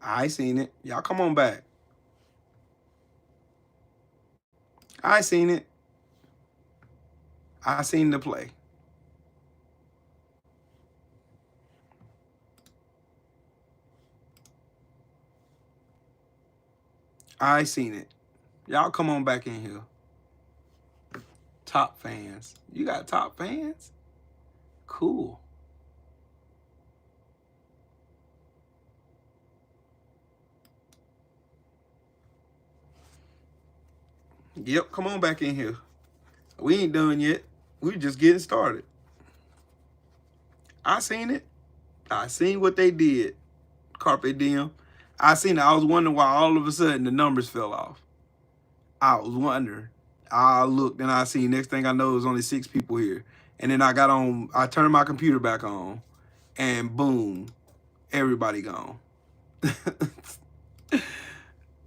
I seen it. Y'all come on back. I seen it. I seen the play. I seen it. Y'all come on back in here. Top fans. You got top fans? Cool. Yep, come on back in here. We ain't done yet. We just getting started. I seen it. I seen what they did. Carpe diem. I seen it. I was wondering why all of a sudden the numbers fell off. I was wondering. I looked and I seen next thing I know there's only 6 people here. And then I got on, I turned my computer back on and boom, everybody gone.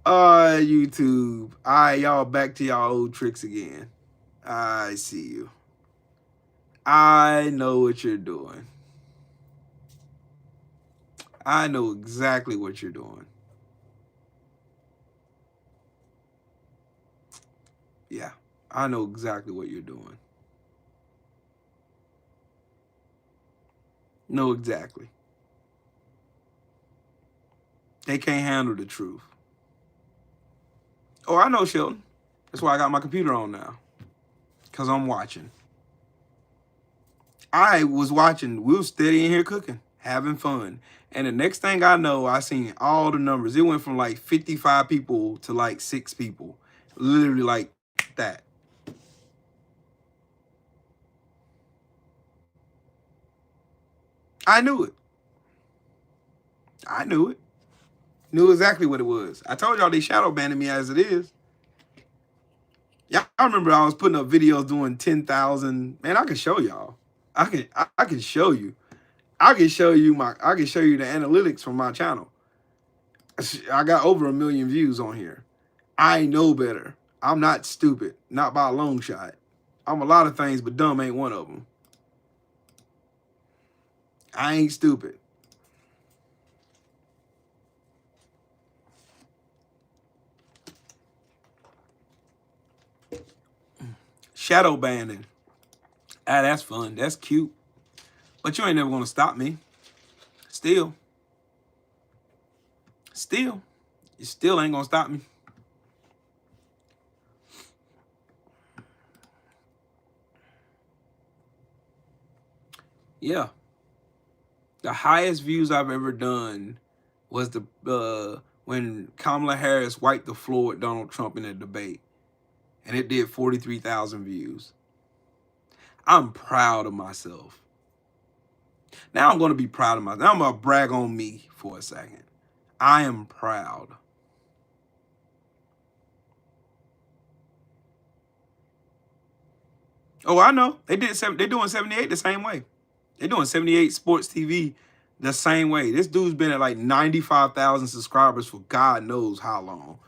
YouTube. All right, y'all back to y'all old tricks again. I see you. I know what you're doing. I know exactly what you're doing. Yeah, I know exactly what you're doing. Know exactly. They can't handle the truth. Oh, I know, Shelton. That's why I got my computer on now. Because I'm watching. I was watching. We were steady in here cooking, having fun. And the next thing I know, I seen all the numbers. It went from like 55 people to like 6 people. Literally like that. I knew it. I knew it. Knew exactly what it was. I told y'all they shadow banning me as it is. Yeah, I remember I was putting up videos doing 10,000. Man, I can show y'all. I can show you. I can show you the analytics from my channel. I got over 1 million views on here. I know better. I'm not stupid, not by a long shot. I'm a lot of things, but dumb ain't one of them. I ain't stupid. Shadow banning. Ah, that's fun. That's cute. But you ain't never gonna stop me. Still. You still ain't gonna stop me. Yeah. The highest views I've ever done was when Kamala Harris wiped the floor with Donald Trump in a debate. And it did 43,000 views. I'm proud of myself. Now I'm going to be proud of myself. Now I'm going to brag on me for a second. I am proud. Oh, I know. They're doing 78 the same way. They're doing 78 sports TV the same way. This dude's been at like 95,000 subscribers for God knows how long.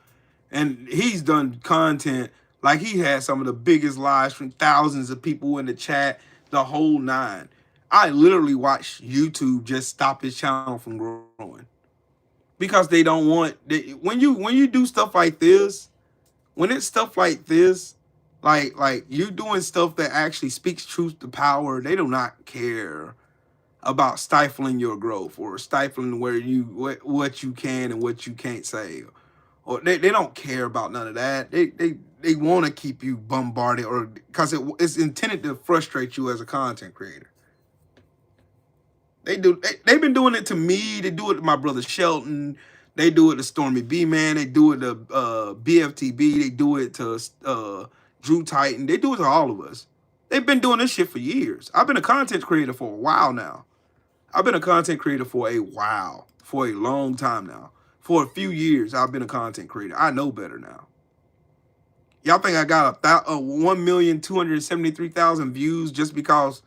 And he's done content like he had some of the biggest lives from thousands of people in the chat, the whole nine. I literally watched YouTube just stop his channel from growing because they don't want when you do stuff like this, when it's stuff like this, like you doing stuff that actually speaks truth to power, they do not care about stifling your growth or stifling where what you can and what you can't say. Or they don't care about none of that. They want to keep you bombarded or because it's intended to frustrate you as a content creator. They've been doing it to me. They do it to my brother Shelton. They do it to Stormy B Man. They do it to BFTB. They do it to Drew Titan. They do it to all of us. They've been doing this shit for years. I've been a content creator for a while now. I've been a content creator for a while, for a long time now. For a few years, I've been a content creator. I know better now. Y'all think I got a 1,273,000 views just because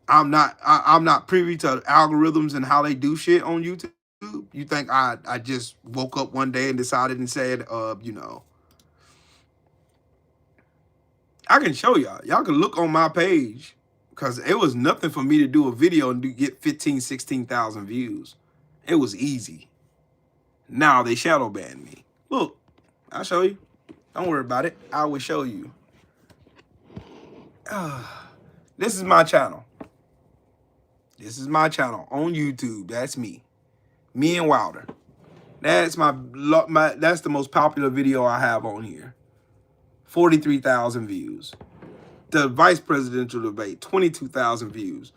I'm not privy to algorithms and how they do shit on YouTube? You think I just woke up one day and decided and said, you know, I can show y'all. Y'all can look on my page because it was nothing for me to do a video and get 15, 16,000 views. It was easy. Now they shadow banned me. Look, I'll show you. Don't worry about it. I will show you. This is my channel. This is my channel on YouTube. That's me. Me and Wilder. That's that's the most popular video I have on here. 43,000 views. The vice presidential debate, 22,000 views.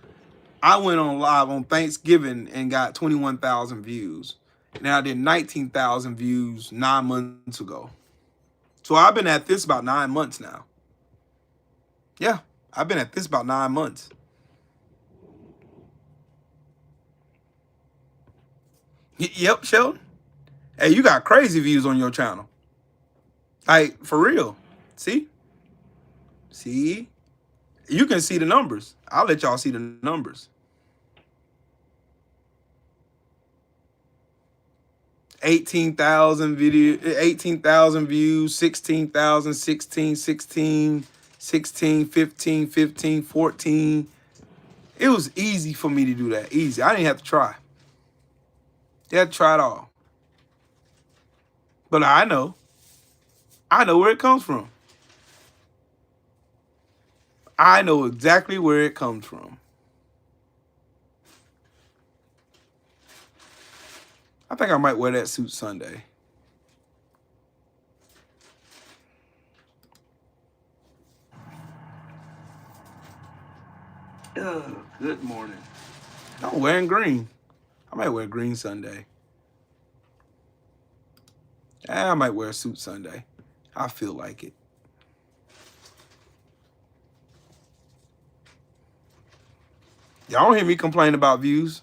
I went on live on Thanksgiving and got 21,000 views. Now I did 19,000 views 9 months ago. So I've been at this about 9 months now. Yeah, I've been at this about 9 months. Yep, Sheldon. Hey, you got crazy views on your channel. Like, for real. See? See? You can see the numbers. I'll let y'all see the numbers. 18,000 views, 16,000, 16, 16, 16, 15, 15, 14. It was easy for me to do that. Easy. I didn't have to try. You had to try it all. But I know where it comes from. I know exactly where it comes from. I think I might wear that suit Sunday. Good morning. I'm wearing green. I might wear green Sunday. I might wear a suit Sunday. I feel like it. Y'all don't hear me complain about views.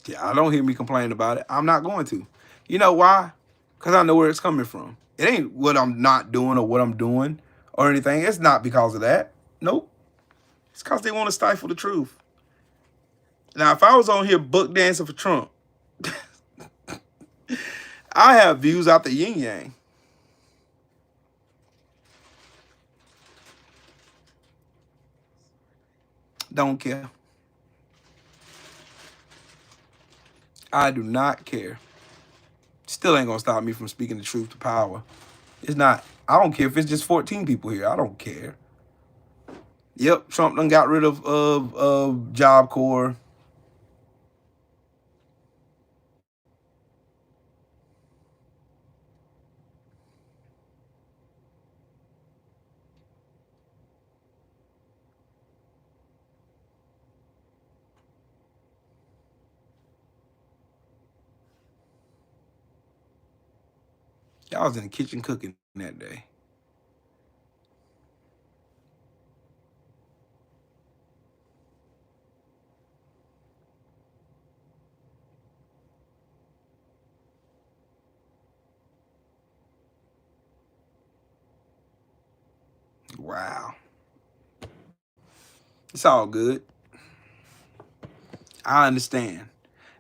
Yeah, I don't hear me complain about it. I'm not going to. You know why? Because I know where it's coming from. It ain't what I'm not doing or what I'm doing or anything. It's not because of that. Nope. It's because they want to stifle the truth. Now, if I was on here book dancing for Trump, I have views out the yin yang. Don't care. I do not care. Still ain't gonna stop me from speaking the truth to power. It's not. I don't care if it's just 14 people here. I don't care. Yep, Trump done got rid of Job Corps. Y'all was in the kitchen cooking that day. Wow. It's all good. I understand.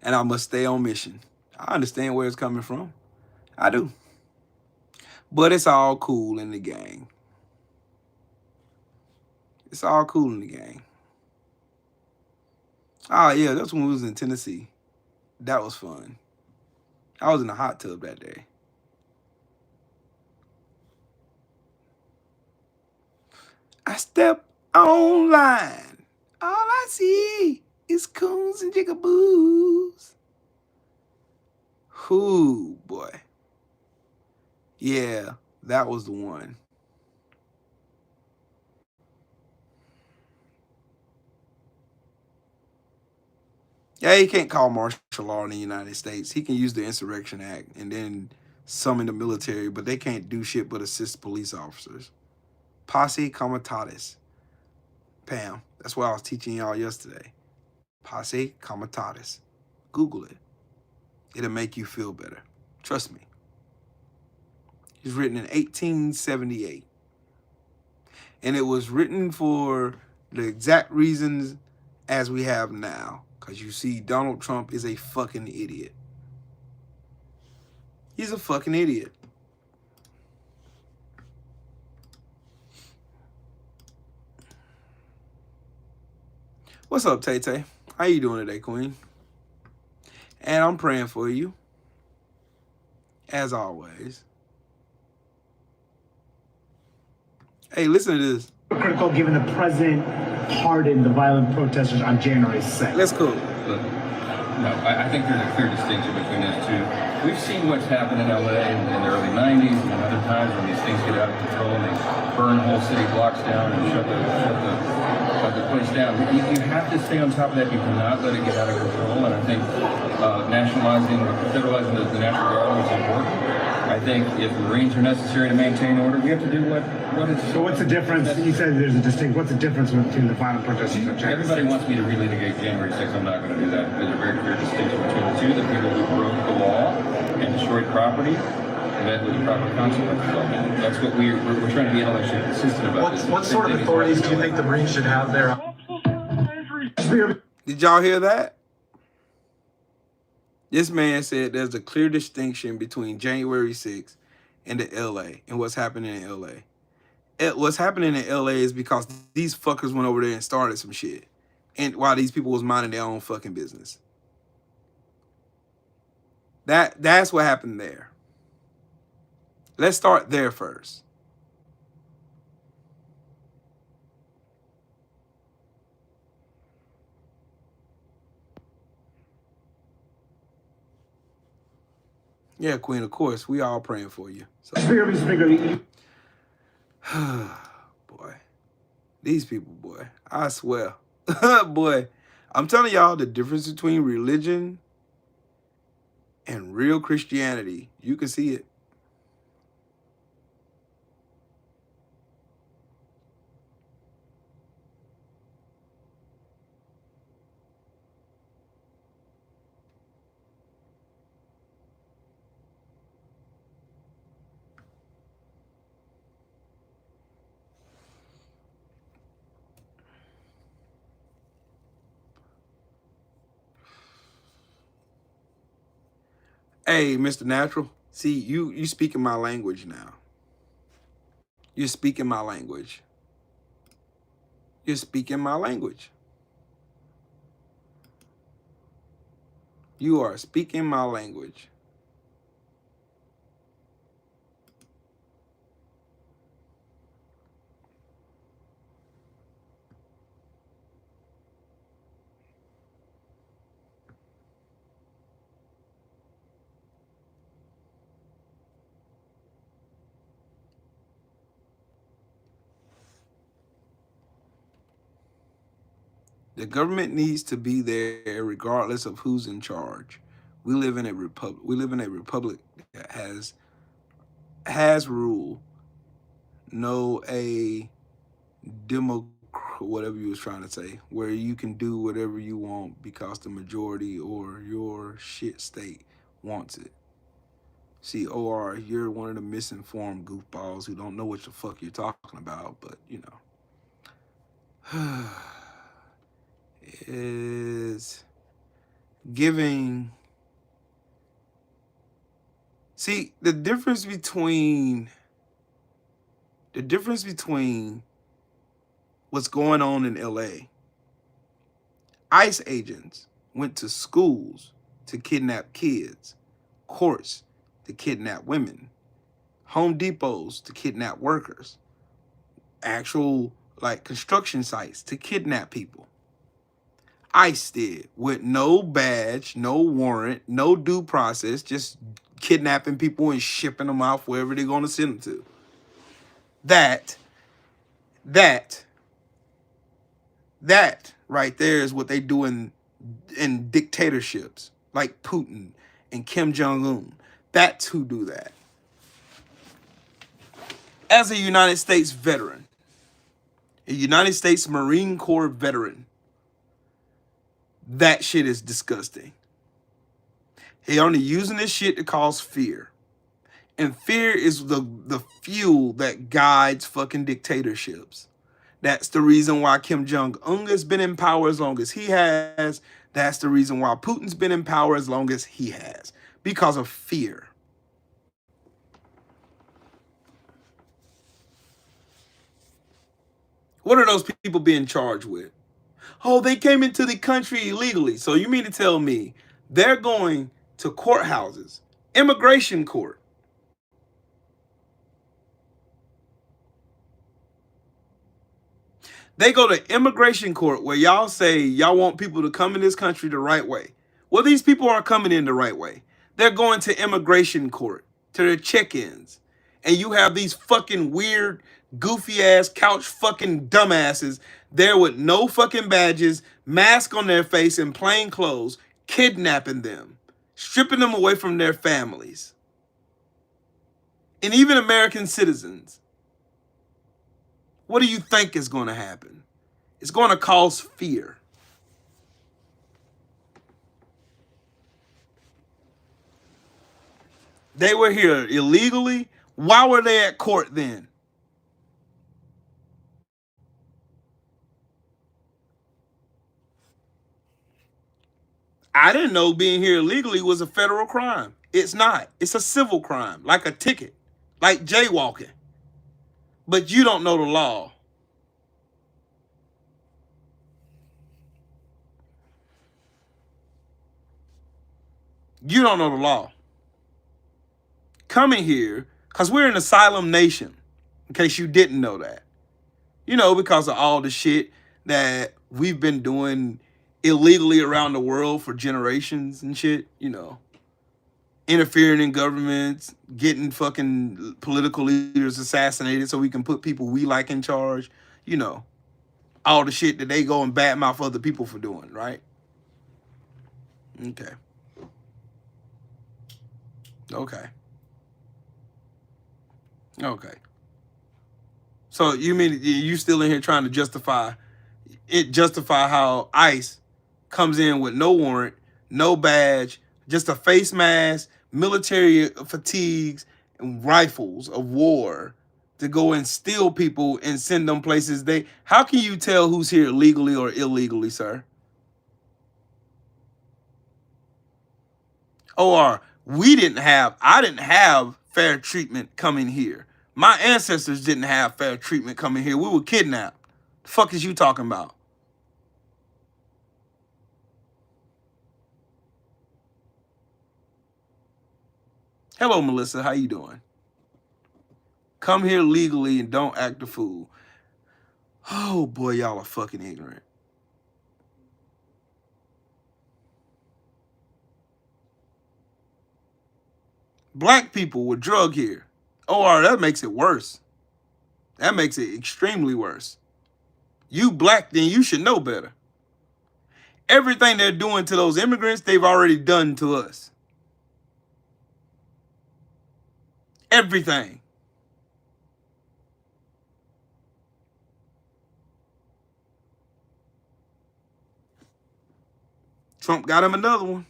And I must stay on mission. I understand where it's coming from. I do. But it's all cool in the gang. It's all cool in the gang. Oh, yeah, that's when we was in Tennessee. That was fun. I was in the hot tub that day. I step online. All I see is coons and jigaboos. Whoo, boy. Yeah, that was the one. Yeah, he can't call martial law in the United States. He can use the Insurrection Act and then summon the military, but they can't do shit but assist police officers. Posse comitatus. Pam, that's what I was teaching y'all yesterday. Posse comitatus. Google it. It'll make you feel better. Trust me. It's written in 1878. And it was written for the exact reasons as we have now. Because you see, Donald Trump is a fucking idiot. He's a fucking idiot. What's up, Tay Tay? How you doing today, Queen? And I'm praying for you, as always. Hey, listen to this. Critical given the president pardoned the violent protesters on January 2nd. Let's go. Look, no, I think there's a clear distinction between those two. We've seen what's happened in LA in the early 90s and other times when these things get out of control and they burn whole city blocks down and shut the place down. You have to stay on top of that. You cannot let it get out of control. And I think federalizing the National Guard is important. I think if Marines are necessary to maintain order, we have to do what is. So what's the difference? You said there's a distinct. What's the difference between the violent protesters and Everybody wants me to relitigate January 6th. I'm not going to do that. There's a very clear distinction between the two. The people who broke the law and destroyed property met with the proper consequences of it. That's what we're trying to be intellectually consistent about. What sort of authorities do you think the Marines should have there? Did y'all hear that? This man said there's a clear distinction between January 6th and the LA and what's happening in LA. What's happening in LA is because these fuckers went over there and started some shit. And while these people was minding their own fucking business. That's what happened there. Let's start there first. Yeah, Queen, of course. We all praying for you. So. Boy. These people, boy. I swear. Boy. I'm telling y'all the difference between religion and real Christianity. You can see it. Hey, Mr. Natural. See, you speaking my language now. You're speaking my language. You're speaking my language. You are speaking my language. The government needs to be there regardless of who's in charge. We live in a republic. We live in a republic that has rule. No a demo, whatever you was trying to say, where you can do whatever you want because the majority or your shit state wants it. See, or you're one of the misinformed goofballs who don't know what the fuck you're talking about, but you know. Is giving. See, the difference between what's going on in LA. ICE agents went to schools to kidnap kids, courts to kidnap women, Home Depots to kidnap workers, actual like construction sites to kidnap people. ICE did with no badge, no warrant, no due process, just kidnapping people and shipping them off wherever they're going to send them to. That right there is what they do in dictatorships like Putin and Kim Jong-un. That's who do that. As a United States veteran, a United States Marine Corps veteran, that shit is disgusting. He only using this shit to cause fear. And fear is the fuel that guides fucking dictatorships. That's the reason why Kim Jong-un has been in power as long as he has. That's the reason why Putin's been in power as long as he has. Because of fear. What are those people being charged with? Oh, they came into the country illegally. So you mean to tell me They're going to courthouses, immigration court. They go to immigration court where y'all say y'all want people to come in this country the right way. Well, these people aren't coming in the right way. They're going to immigration court, to their check-ins. And you have these fucking weird, goofy ass, couch fucking dumbasses there with no fucking badges, mask on their face, and plain clothes, kidnapping them, stripping them away from their families. And even American citizens. What do you think is going to happen? It's going to cause fear. They were here illegally. Why were they at court then? I didn't know being here illegally was a federal crime. It's not. It's a civil crime, like a ticket, like jaywalking. But you don't know the law. You don't know the law. Coming here, because we're an asylum nation, in case you didn't know that. You know, because of all the shit that we've been doing illegally around the world for generations and shit, you know. Interfering in governments, getting fucking political leaders assassinated so we can put people we like in charge, you know. All the shit that they go and badmouth other people for doing, right? Okay. Okay. Okay. So you mean you still in here trying to justify how ICE comes in with no warrant, no badge, just a face mask, military fatigues, and rifles of war to go and steal people and send them places how can you tell who's here legally or illegally, sir? Or I didn't have fair treatment coming here. My ancestors didn't have fair treatment coming here. We were kidnapped. The fuck is you talking about? Hello, Melissa. How you doing? Come here legally and don't act a fool. Oh, boy, y'all are fucking ignorant. Black people were drugged here. Oh, that makes it worse. That makes it extremely worse. You black, then you should know better. Everything they're doing to those immigrants, they've already done to us. Everything. Trump got him another one.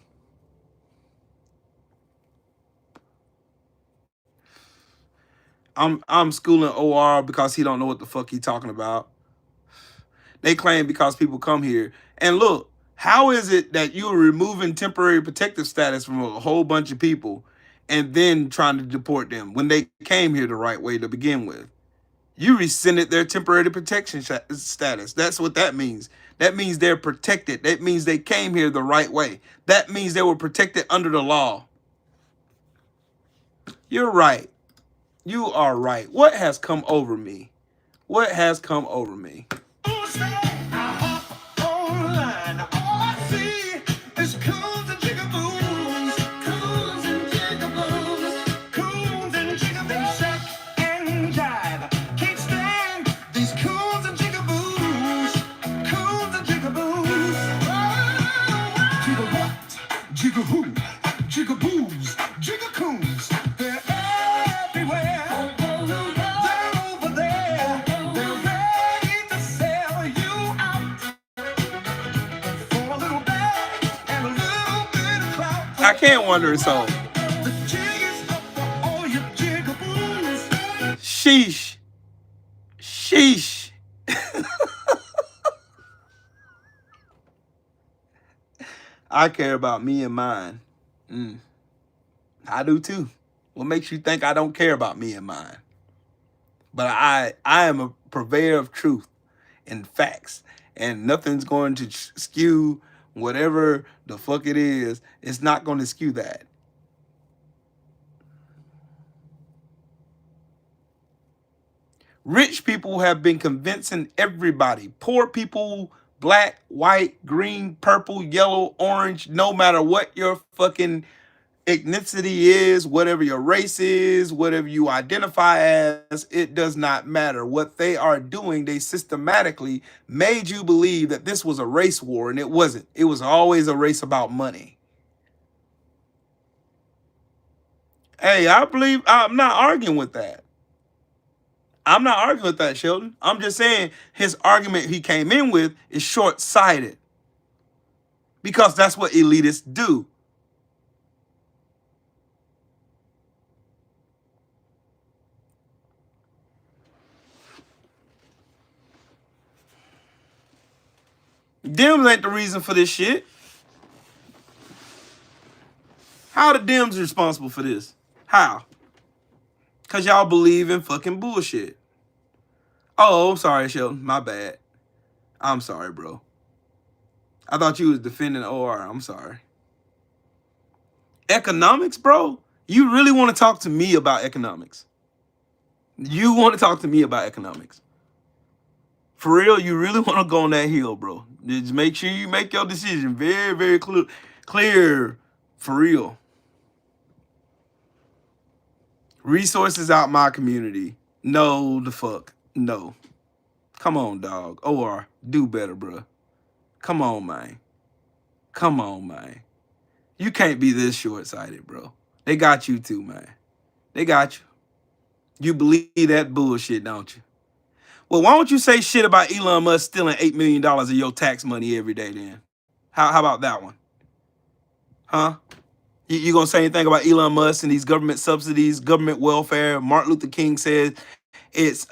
I'm schooling OR because he don't know what the fuck he talking about. They claim because people come here. And look, how is it that you're removing temporary protective status from a whole bunch of people and then trying to deport them when they came here the right way to begin with? You rescinded their temporary protection status. That's what that means. That means they're protected. That means they came here the right way. That means they were protected under the law. You're right. You are right. What has come over me? What has come over me? I can't wonder a soul. Sheesh. Sheesh. I care about me and mine. I do too. What makes you think I don't care about me and mine? But I am a purveyor of truth and facts, and nothing's going to skew whatever the fuck it is, it's not going to skew that. Rich people have been convincing everybody, poor people, black, white, green, purple, yellow, orange, no matter what your fucking ethnicity is, whatever your race is, whatever you identify as, it does not matter. What they are doing, they systematically made you believe that this was a race war, and it wasn't. It was always a race about money. Hey, I'm not arguing with that. I'm not arguing with that, Sheldon. I'm just saying his argument he came in with is short-sighted. Because that's what elitists do. Dems ain't the reason for this shit. How are the Dems responsible for this? How? Because y'all believe in fucking bullshit. Oh, I'm sorry, Sheldon. My bad. I'm sorry, bro. I thought you was defending OR. I'm sorry. Economics, bro? You really want to talk to me about economics? You want to talk to me about economics? For real, you really want to go on that hill, bro? Just make sure you make your decision very, very clear. For real. Resources out my community. No, the fuck. No. Come on, dog. OR, do better, bro. Come on, man. Come on, man. You can't be this short-sighted, bro. They got you too, man. They got you. You believe that bullshit, don't you? Well, why don't you say shit about Elon Musk stealing $8 million of your tax money every day then? How about that one? Huh? You gonna say anything about Elon Musk and these government subsidies, government welfare? Martin Luther King said it's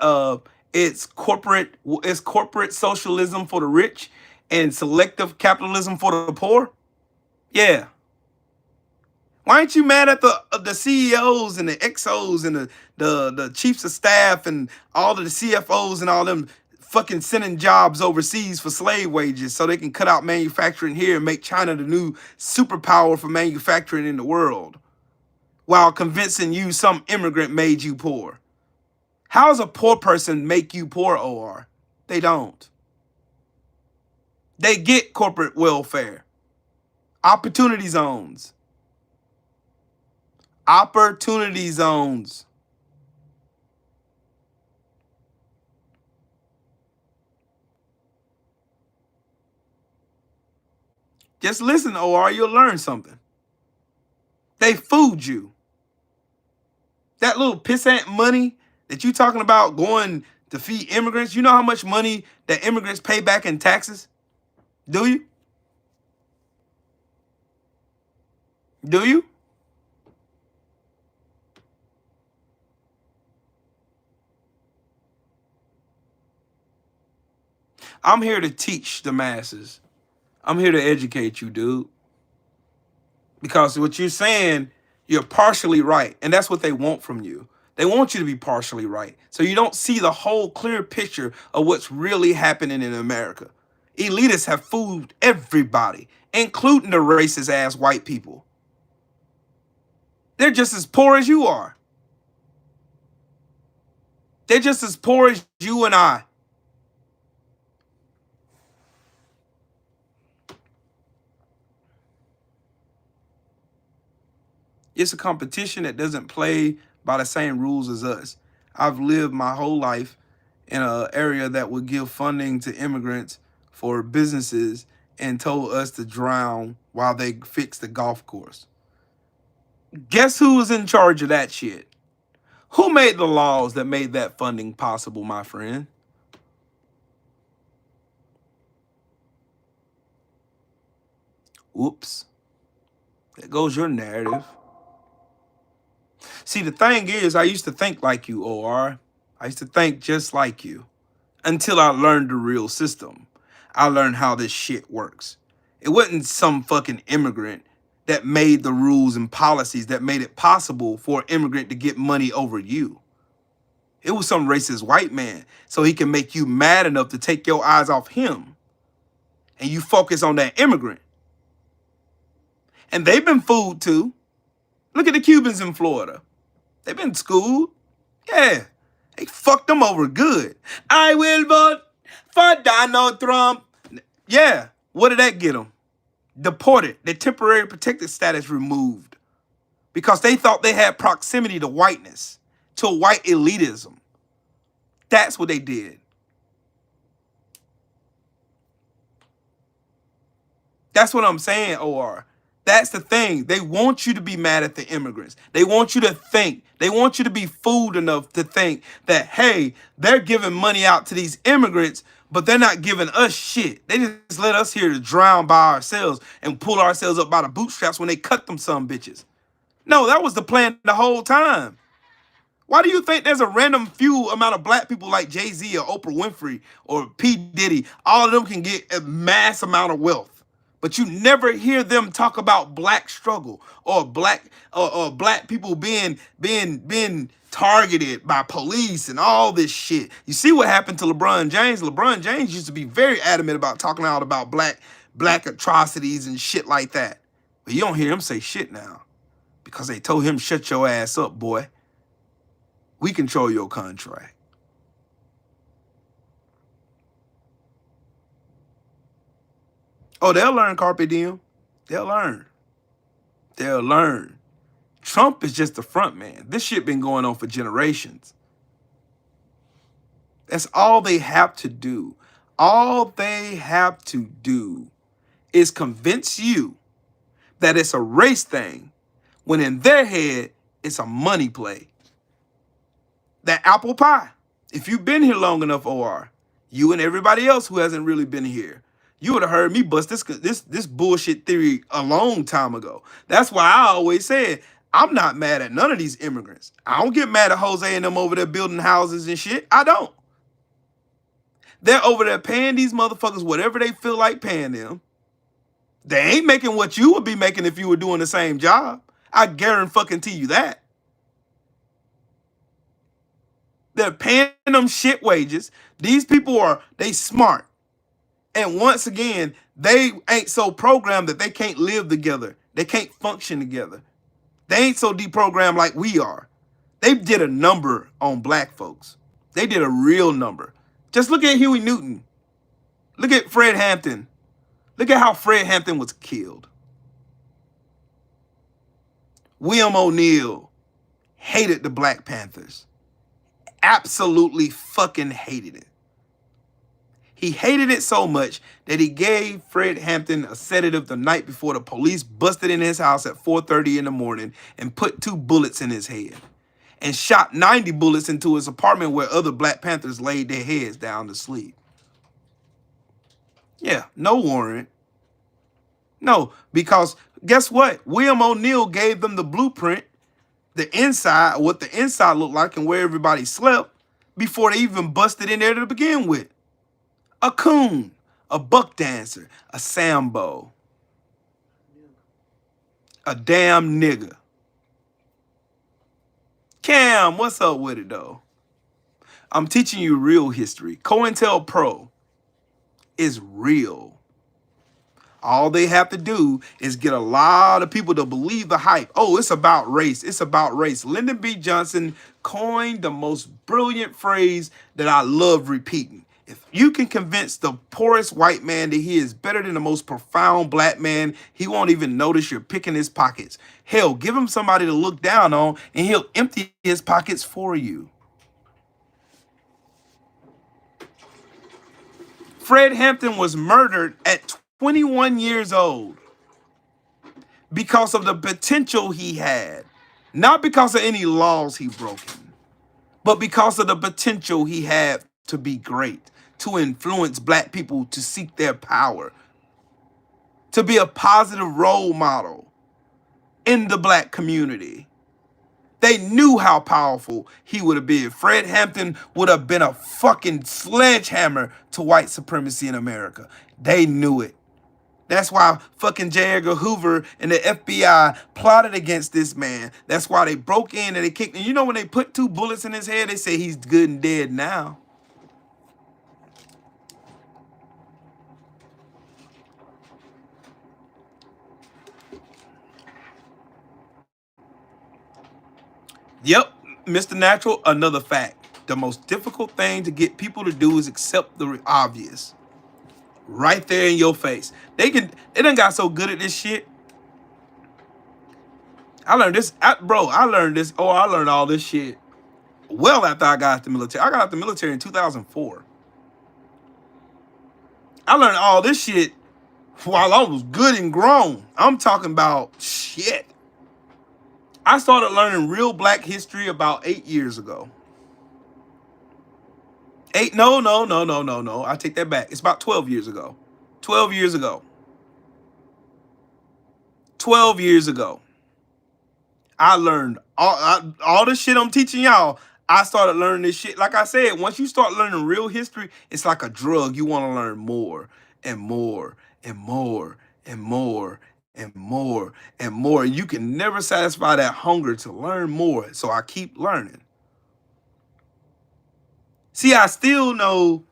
corporate socialism for the rich and selective capitalism for the poor. Yeah. Why ain't you mad at the CEOs and the XOs and the chiefs of staff and all of the CFOs and all them fucking sending jobs overseas for slave wages so they can cut out manufacturing here and make China the new superpower for manufacturing in the world while convincing you some immigrant made you poor? How does a poor person make you poor, OR? They don't. They get corporate welfare. Opportunity zones. Opportunity zones. Just listen, OR, you'll learn something. They fooled you. That little pissant money that you talking about going to feed immigrants, you know how much money that immigrants pay back in taxes? Do you? Do you? I'm here to teach the masses. I'm here to educate you, dude. Because what you're saying, you're partially right. And that's what they want from you. They want you to be partially right. So you don't see the whole clear picture of what's really happening in America. Elitists have fooled everybody, including the racist ass white people. They're just as poor as you are. They're just as poor as you and I. It's a competition that doesn't play by the same rules as us. I've lived my whole life in an area that would give funding to immigrants for businesses and told us to drown while they fix the golf course. Guess who was in charge of that shit? Who made the laws that made that funding possible, my friend? Whoops. There goes your narrative. See, the thing is, I used to think like you, OR. I used to think just like you until I learned the real system. I learned how this shit works. It wasn't some fucking immigrant that made the rules and policies that made it possible for an immigrant to get money over you. It was some racist white man so he can make you mad enough to take your eyes off him and you focus on that immigrant. And they've been fooled too. Look at the Cubans in Florida. They've been schooled. Yeah. They fucked them over good. I will vote for Donald Trump. Yeah. What did that get them? Deported. Their temporary protected status removed. Because they thought they had proximity to whiteness, to white elitism. That's what they did. That's what I'm saying, OR. That's the thing. They want you to be mad at the immigrants. They want you to think. They want you to be fooled enough to think that, hey, they're giving money out to these immigrants, but they're not giving us shit. They just let us here to drown by ourselves and pull ourselves up by the bootstraps when they cut them some bitches. No, that was the plan the whole time. Why do you think there's a random few amount of black people like Jay-Z or Oprah Winfrey or P. Diddy? All of them can get a mass amount of wealth. But you never hear them talk about black struggle or black people being targeted by police and all this shit. You see what happened to LeBron James? LeBron James used to be very adamant about talking out about black atrocities and shit like that. But you don't hear him say shit now because they told him, shut your ass up, boy. We control your contract. Oh, they'll learn, Carpe Diem. They'll learn. They'll learn. Trump is just the front man. This shit been going on for generations. That's all they have to do. All they have to do is convince you that it's a race thing when in their head, it's a money play. That apple pie. If you've been here long enough, OR, you and everybody else who hasn't really been here, you would have heard me bust this bullshit theory a long time ago. That's why I always said, I'm not mad at none of these immigrants. I don't get mad at Jose and them over there building houses and shit. I don't. They're over there paying these motherfuckers whatever they feel like paying them. They ain't making what you would be making if you were doing the same job. I guarantee you that. They're paying them shit wages. These people they smart. And once again, they ain't so programmed that they can't live together. They can't function together. They ain't so deprogrammed like we are. They did a number on black folks. They did a real number. Just look at Huey Newton. Look at Fred Hampton. Look at how Fred Hampton was killed. William O'Neill hated the Black Panthers. Absolutely fucking hated it. He hated it so much that he gave Fred Hampton a sedative the night before the police busted in his house at 4:30 in the morning and put 2 bullets in his head and shot 90 bullets into his apartment where other Black Panthers laid their heads down to sleep. Yeah, no warrant. No, because guess what? William O'Neill gave them the blueprint, the inside, what the inside looked like and where everybody slept before they even busted in there to begin with. A coon, a buck dancer, a Sambo, a damn nigga. Cam, what's up with it though? I'm teaching you real history. COINTELPRO is real. All they have to do is get a lot of people to believe the hype. Oh, it's about race. It's about race. Lyndon B. Johnson coined the most brilliant phrase that I love repeating. If you can convince the poorest white man that he is better than the most profound black man, he won't even notice you're picking his pockets. Hell, give him somebody to look down on and he'll empty his pockets for you. Fred Hampton was murdered at 21 years old because of the potential he had. Not because of any laws he broken, but because of the potential he had to be great, to influence black people to seek their power, to be a positive role model in the black community. They knew how powerful he would have been. Fred Hampton would have been a fucking sledgehammer to white supremacy in America. They knew it. That's why fucking J. Edgar Hoover and the FBI plotted against this man. That's why they broke in and they kicked him. You know when they put 2 bullets in his head, they say he's good and dead now. Yep, Mr. Natural, another fact. The most difficult thing to get people to do is accept the obvious. Right there in your face. They done got so good at this shit. I learned this, bro. I learned this. Oh, I learned all this shit well after I got out the military. I got out the military in 2004. I learned all this shit while I was good and grown. I'm talking about shit. I started learning real black history about 8 years ago. No. I take that back. It's about 12 years ago. 12 years ago. 12 years ago. I learned all the shit I'm teaching y'all. I started learning this shit. Like I said, once you start learning real history, it's like a drug. You want to learn more and more and more and more and more and more. You can never satisfy that hunger to learn more. So I keep learning. See, I still know,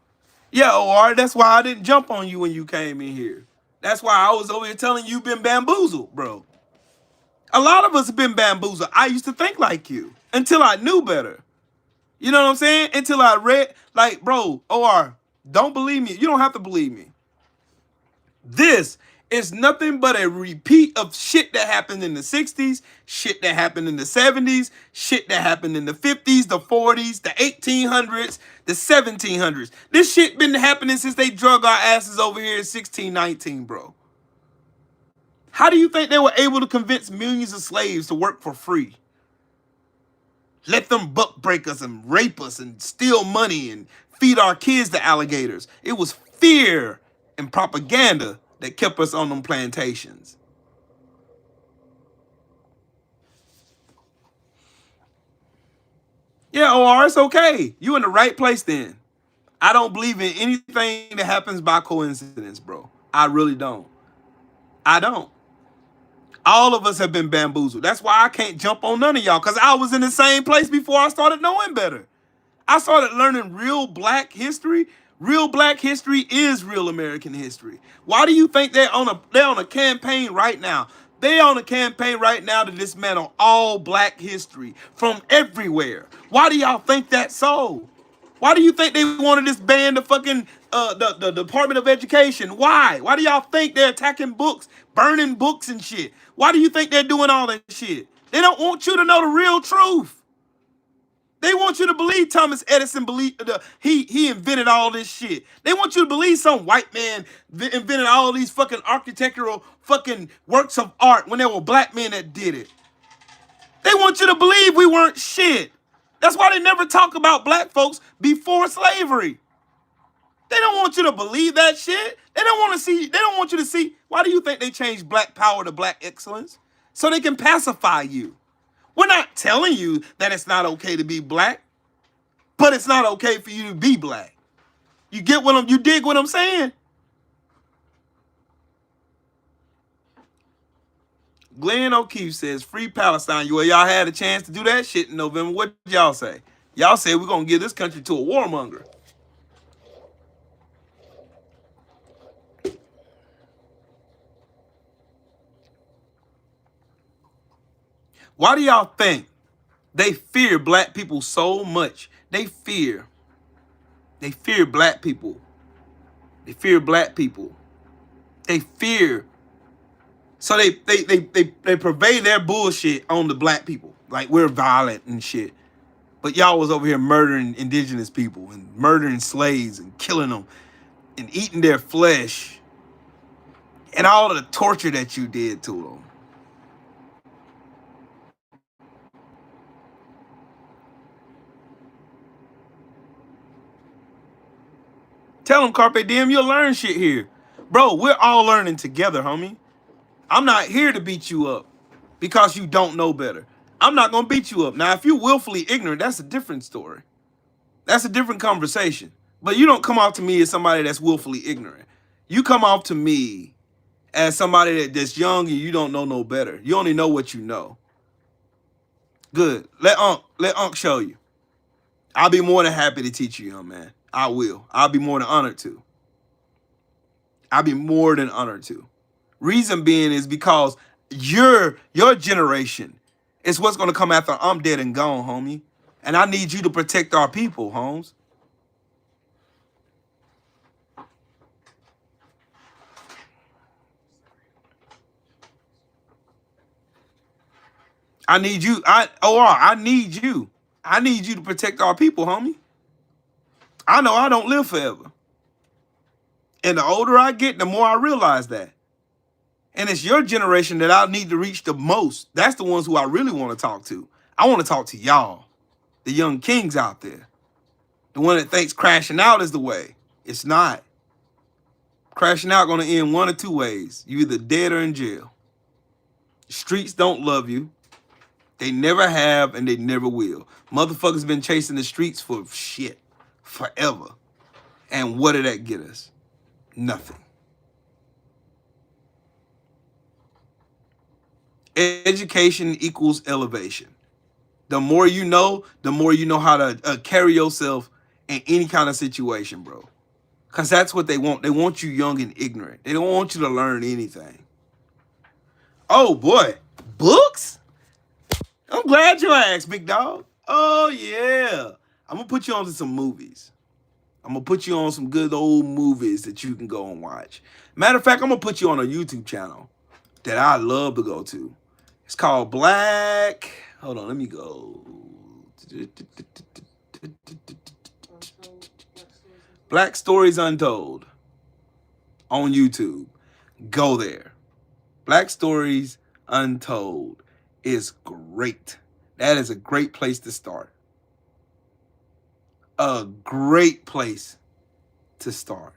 yeah, OR, that's why I didn't jump on you when you came in here. That's why I was over here telling you you've been bamboozled, bro. A lot of us have been bamboozled. I used to think like you until I knew better. You know what I'm saying? Until I read, like, bro, OR, don't believe me. You don't have to believe me. This is nothing but a repeat of shit that happened in the 60s, shit that happened in the 70s, shit that happened in the 50s, the 40s, the 1800s, the 1700s. This shit been happening since they drug our asses over here in 1619, bro. How do you think they were able to convince millions of slaves to work for free? Let them buck break us and rape us and steal money and feed our kids to alligators. It was fear and propaganda that kept us on them plantations. Yeah, OR, it's okay. You in the right place then. I don't believe in anything that happens by coincidence, bro. I really don't. I don't. All of us have been bamboozled. That's why I can't jump on none of y'all, because I was in the same place before I started knowing better. I started learning real black history. Real black history is real American history. Why do you think they're on a campaign right now? They're on a campaign right now to dismantle all black history from everywhere. Why do y'all think that's so? Why do you think they want to disband the fucking the Department of Education? Why? Why do y'all think they're attacking books, burning books and shit? Why do you think they're doing all that shit? They don't want you to know the real truth. They want you to believe Thomas Edison he invented all this shit. They want you to believe some white man invented all these fucking architectural fucking works of art when there were black men that did it. They want you to believe we weren't shit. That's why they never talk about black folks before slavery. They don't want you to believe that shit. They don't want you to see. Why do you think they changed black power to black excellence? So they can pacify you. We're not telling you that it's not okay to be black, but it's not okay for you to be black. You dig what I'm saying? Glenn O'Keefe says, free Palestine. Well, y'all had a chance to do that shit in November. What did y'all say? Y'all said we're going to give this country to a warmonger. Why do y'all think they fear black people so much? They fear black people. They fear black people. They fear. So they pervade their bullshit on the black people. Like we're violent and shit. But y'all was over here murdering indigenous people and murdering slaves and killing them and eating their flesh and all of the torture that you did to them. Tell them, Carpe Diem, you'll learn shit here. Bro, we're all learning together, homie. I'm not here to beat you up because you don't know better. I'm not going to beat you up. Now, if you're willfully ignorant, that's a different story. That's a different conversation. But you don't come off to me as somebody that's willfully ignorant. You come off to me as somebody that's young and you don't know no better. You only know what you know. Good. Let Unc show you. I'll be more than happy to teach you, young man. I will. I'll be more than honored to. I'll be more than honored to. Reason being is because your generation It's what's gonna come after I'm dead and gone, homie. And I need you to protect our people, Holmes. I need you. I need you. I need you to protect our people, homie. I know I don't live forever. And the older I get, the more I realize that. And it's your generation that I need to reach the most. That's the ones who I really want to talk to. I want to talk to y'all, the young kings out there. The one that thinks crashing out is the way. It's not. Crashing out gonna end one or two ways. You either dead or in jail. The streets don't love you. They never have and they never will. Motherfuckers been chasing the streets for shit forever. And what did that get us? Nothing. Education equals elevation. The more you know how to carry yourself in any kind of situation, bro. Because that's what they want. They want you young and ignorant. They don't want you to learn anything. Oh, boy. Books? I'm glad you asked, big dog. Oh, yeah. I'm going to put you on to some movies. I'm going to put you on some good old movies that you can go and watch. Matter of fact, I'm going to put you on a YouTube channel that I love to go to. It's called Black... Hold on, let me go. Black Stories Untold on YouTube. Go there. Black Stories Untold is great. That is a great place to start. A great place to start.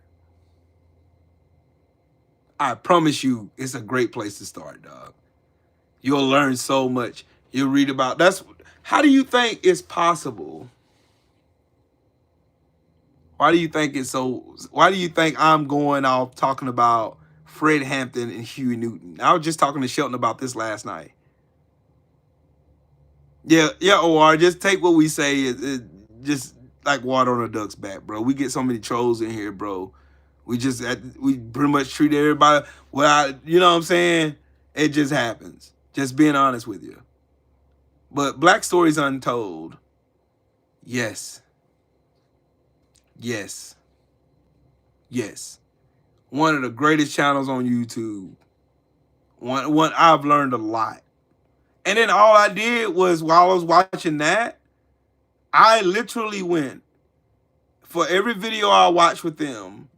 I promise you, it's a great place to start, dog. You'll learn so much. You'll read about how do you think it's possible? Why do you think I'm going off talking about Fred Hampton and Huey Newton? I was just talking to Shelton about this last night. Yeah, OR, just take what we say, it just like water on a duck's back, bro. We get so many trolls in here, bro. We pretty much treat everybody, you know what I'm saying? It just happens. Just being honest with you. But Black Stories Untold, yes. Yes. Yes. One of the greatest channels on YouTube. One I've learned a lot. And then all I did was, while I was watching that, I literally went, for every video I watched with them,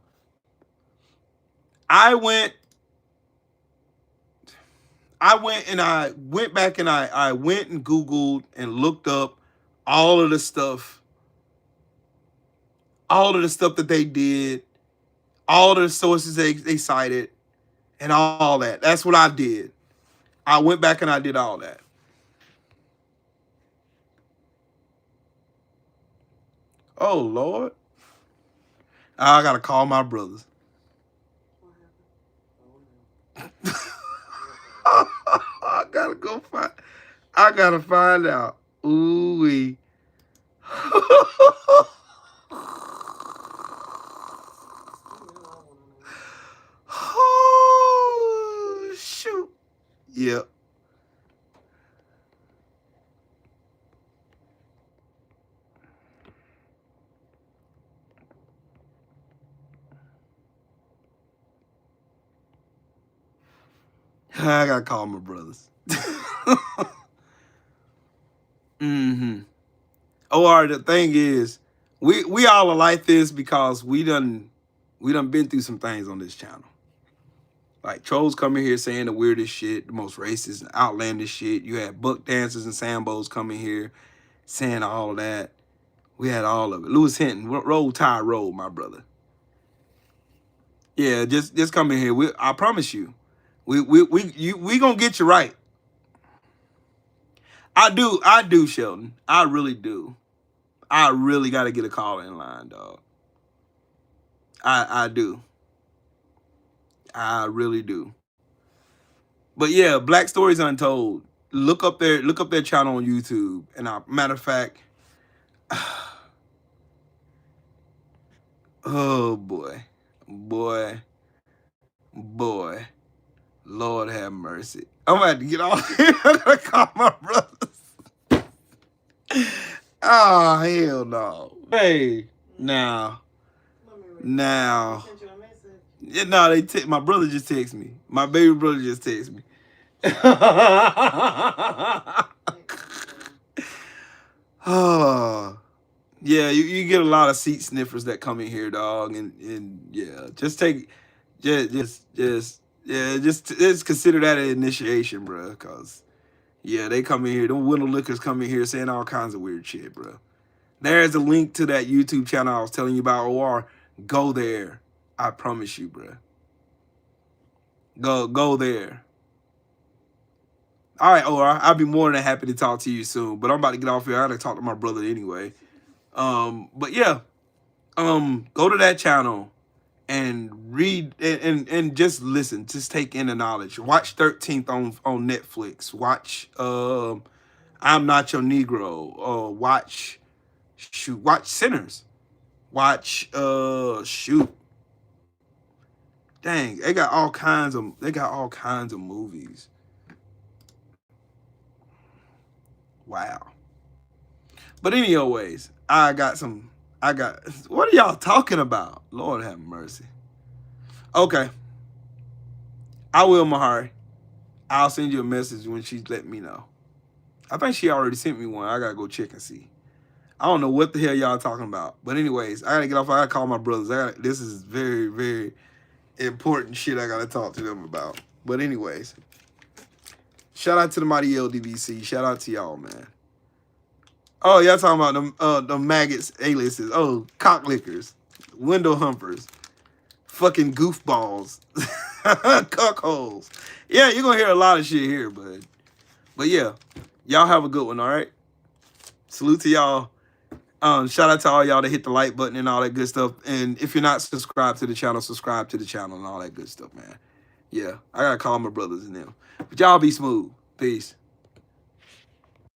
I went and I went back and I went and Googled and looked up all of the stuff that they did, all of the sources they cited, and all that. That's what I did. I went back and I did all that. Oh, Lord. I got to call my brothers. I gotta find out. Ooh-wee. Oh, shoot. Yep. I gotta call my brothers. Or the thing is, we all are like this because we done been through some things on this channel. Like trolls coming here saying the weirdest shit, the most racist and outlandish shit. You had buck dancers and sambos coming here saying all of that. We had all of it. Lewis Hinton, roll tide, roll, my brother. Yeah, just come in here. I promise you, we gonna get you right. I do, Shelton. I really do. I really got to get a call in line, dog. I do. I really do. But yeah, Black Stories Untold. Look up their channel on YouTube. And matter of fact, oh boy, Lord have mercy. I'm gonna have to get off here. I'm gonna call my brother. Oh, hell no. Hey, now. Yeah, no, my brother just texted me. My baby brother just texted me. Oh, yeah, you get a lot of seat sniffers that come in here, dog, and yeah, just consider that an initiation, bro, cause yeah, they come in here, them window lickers come in here saying all kinds of weird shit, bro. There's a link to that YouTube channel I was telling you about, OR. Go there, I promise you, bro. Go there. All right, OR, I'll be more than happy to talk to you soon, but I'm about to get off here. I gotta talk to my brother anyway. But yeah, go to that channel and read and just listen. Just take in the knowledge. Watch 13th on Netflix. Watch I'm Not Your Negro. Watch Sinners. Watch shoot. Dang, they got all kinds of movies. Wow. But anyways, what are y'all talking about? Lord have mercy. Okay. I will, Mahari. I'll send you a message when she's let me know. I think she already sent me one. I gotta go check and see. I don't know what the hell y'all talking about. But anyways, I gotta get off. I gotta call my brothers. This is very, very important shit I gotta talk to them about. But anyways, shout out to the mighty LDBC. Shout out to y'all, man. Oh, y'all talking about the maggots, aliases. Oh, cocklickers, window humpers, fucking goofballs, cuckholes. Yeah, you're gonna hear a lot of shit here, but yeah, y'all have a good one. All right. Salute to y'all. Shout out to all y'all that hit the like button and all that good stuff. And if you're not subscribed to the channel, subscribe to the channel and all that good stuff, man. Yeah, I gotta call my brothers and them. But y'all be smooth. Peace.